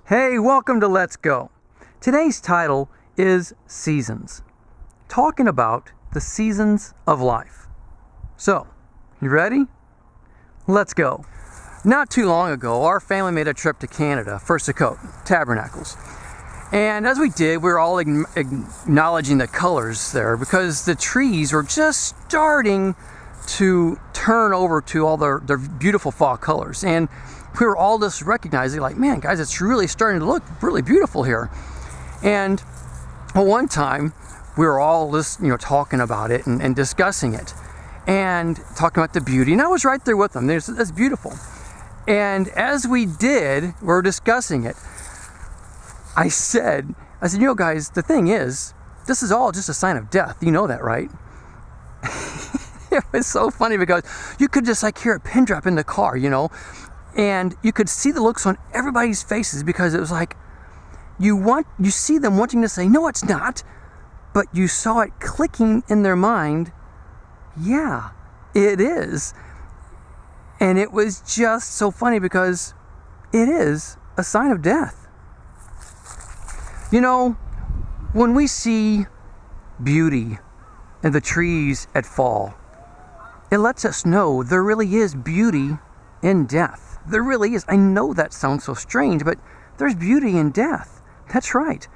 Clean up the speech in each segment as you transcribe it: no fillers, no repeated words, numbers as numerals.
Hey, welcome to Let's Go. Today's title is Seasons, talking about the seasons of life. So, you ready? Let's go. Not too long ago, our family made a trip to Canada for Sukkot, Tabernacles. And as we did, we were all acknowledging the colors there because the trees were just starting to turn over to all their beautiful fall colors. And we were all just recognizing, like, man, guys, it's really starting to look really beautiful here. And one time, we were all just, talking about it and discussing it and talking about the beauty. And I was right there with them. That's beautiful. And as we were discussing it, I said, guys, the thing is, this is all just a sign of death. You know that, right? It was so funny because you could just hear a pin drop in the car, and you could see the looks on everybody's faces because it was like, you see them wanting to say, no, it's not, but you saw it clicking in their mind, yeah, it is. And it was just so funny because it is a sign of death. When we see beauty in the trees at fall, it lets us know there really is beauty in death. There really is. I know that sounds so strange, but there's beauty in death. That's right.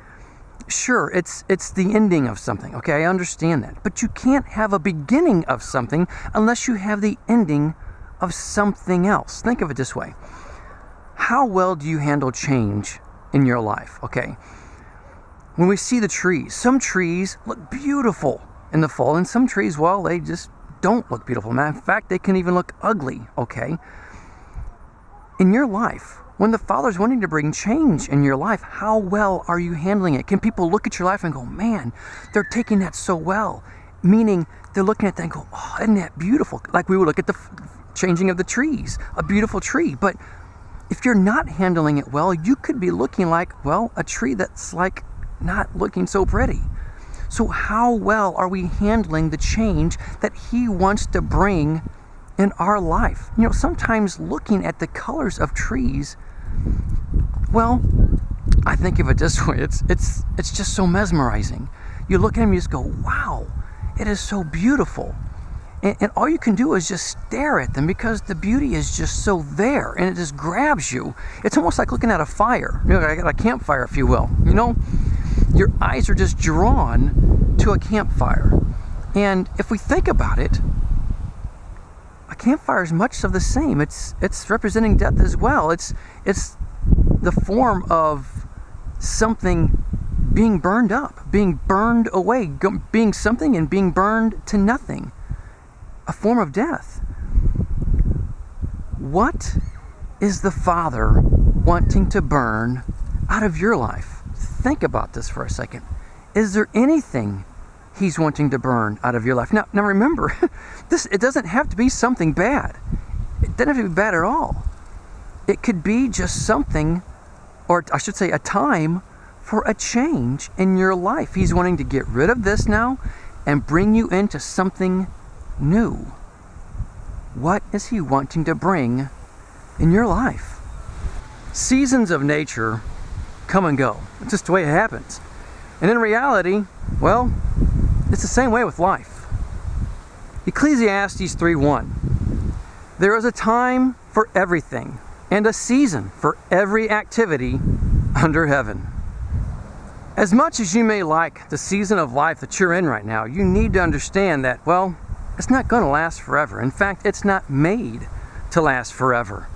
Sure, it's the ending of something, okay? I understand that. But you can't have a beginning of something unless you have the ending of something else. Think of it this way. How well do you handle change in your life? Okay. When we see the trees, some trees look beautiful in the fall, and some trees, well, they just don't look beautiful. Matter of fact, they can even look ugly, okay? In your life, when the Father's wanting to bring change in your life, how well are you handling it? Can people look at your life and go, man, they're taking that so well? Meaning, they're looking at that and go, oh, isn't that beautiful? Like we would look at the changing of the trees, a beautiful tree. But if you're not handling it well, you could be looking like, well, a tree that's not looking so pretty. So how well are we handling the change that He wants to bring in our life? Sometimes looking at the colors of trees, well, I think of it this way, it's just so mesmerizing. You look at them, you just go, wow, it is so beautiful. And all you can do is just stare at them because the beauty is just so there and it just grabs you. It's almost like looking at a fire, a campfire, if you will. Your eyes are just drawn to a campfire. And if we think about it, a campfire is much of the same. It's representing death as well. It's the form of something being burned up, being burned away, being something and being burned to nothing. A form of death. What is the Father wanting to burn out of your life? Think about this for a second. Is there anything He's wanting to burn out of your life? Now remember, it doesn't have to be something bad. It doesn't have to be bad at all. It could be just something, or I should say a time for a change in your life. He's wanting to get rid of this now and bring you into something new. What is He wanting to bring in your life? Seasons of nature come and go. It's just the way it happens. And in reality, well, it's the same way with life. Ecclesiastes 3:1. There is a time for everything and a season for every activity under heaven. As much as you may like the season of life that you're in right now, you need to understand that, well, it's not going to last forever. In fact, it's not made to last forever.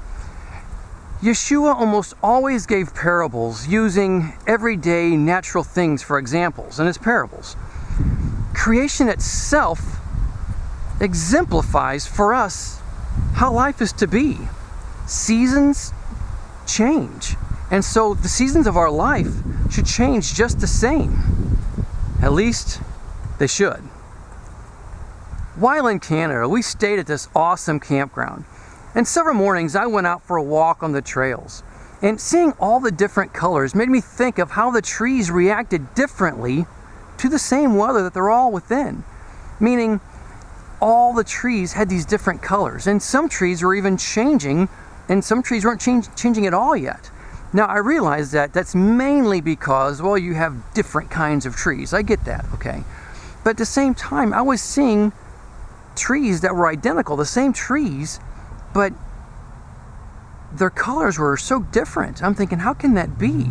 Yeshua almost always gave parables using everyday natural things for examples in His parables. Creation itself exemplifies for us how life is to be. Seasons change. And so the seasons of our life should change just the same. At least they should. While in Canada, we stayed at this awesome campground. And several mornings I went out for a walk on the trails. And seeing all the different colors made me think of how the trees reacted differently to the same weather that they're all within. Meaning, all the trees had these different colors. And some trees were even changing, and some trees weren't changing at all yet. Now, I realize that that's mainly because, well, you have different kinds of trees. I get that, okay? But at the same time, I was seeing trees that were identical, the same trees, but their colors were so different. I'm thinking, how can that be?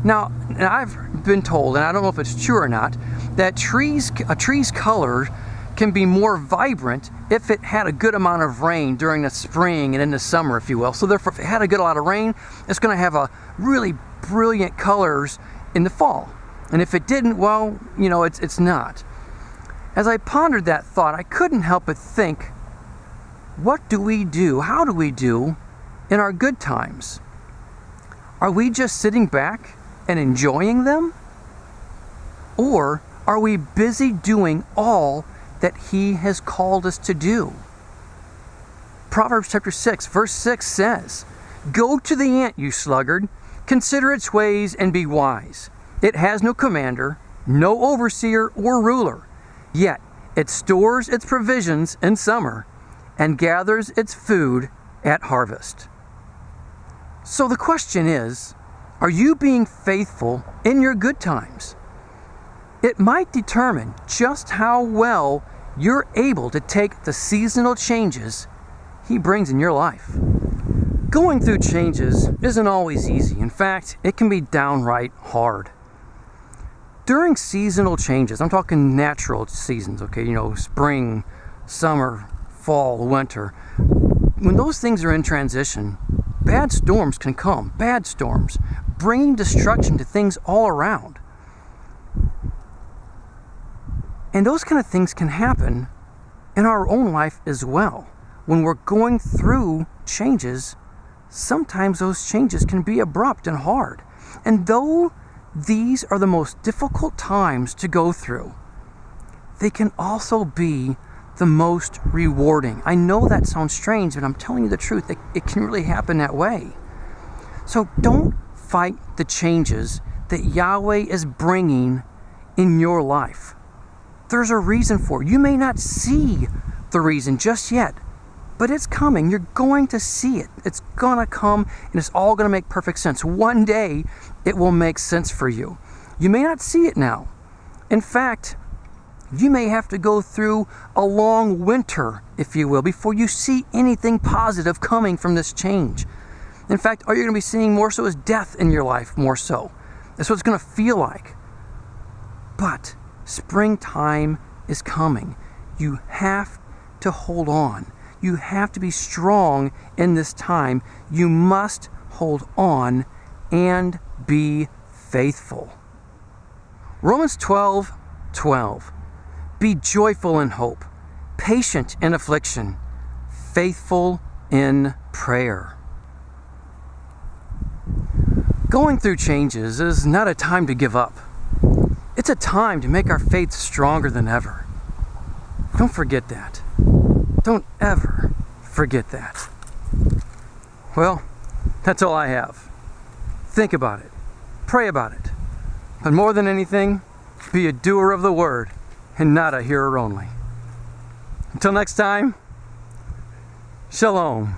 Now, I've been told, and I don't know if it's true or not, that a tree's color can be more vibrant if it had a good amount of rain during the spring and in the summer, if you will. So therefore, if it had a good amount of rain, it's going to have a really brilliant colors in the fall. And if it didn't, well, it's not. As I pondered that thought, I couldn't help but think, what do we do? How do we do in our good times? Are we just sitting back and enjoying them? Or are we busy doing all that He has called us to do? Proverbs chapter 6, verse 6 says, "Go to the ant, you sluggard, consider its ways and be wise. It has no commander, no overseer or ruler, yet it stores its provisions in summer and gathers its food at harvest." So the question is, are you being faithful in your good times? It might determine just how well you're able to take the seasonal changes He brings in your life. Going through changes isn't always easy. In fact, it can be downright hard. During seasonal changes, I'm talking natural seasons, okay, spring, summer, fall, winter. When those things are in transition, bad storms can come, bad storms, bringing destruction to things all around. And those kind of things can happen in our own life as well. When we're going through changes, sometimes those changes can be abrupt and hard. And though these are the most difficult times to go through, they can also be the most rewarding. I know that sounds strange, but I'm telling you the truth. It can really happen that way. So don't fight the changes that Yahweh is bringing in your life. There's a reason for it. You may not see the reason just yet, but it's coming. You're going to see it. It's going to come, and it's all going to make perfect sense. One day, it will make sense for you. You may not see it now. In fact, you may have to go through a long winter, if you will, before you see anything positive coming from this change. In fact, all you're going to be seeing more so is death in your life, more so. That's what it's going to feel like. But springtime is coming. You have to hold on. You have to be strong in this time. You must hold on and be faithful. Romans 12:12. Be joyful in hope, patient in affliction, faithful in prayer. Going through changes is not a time to give up. It's a time to make our faith stronger than ever. Don't forget that. Don't ever forget that. Well, that's all I have. Think about it. Pray about it. But more than anything, be a doer of the word and not a hearer only. Until next time, shalom.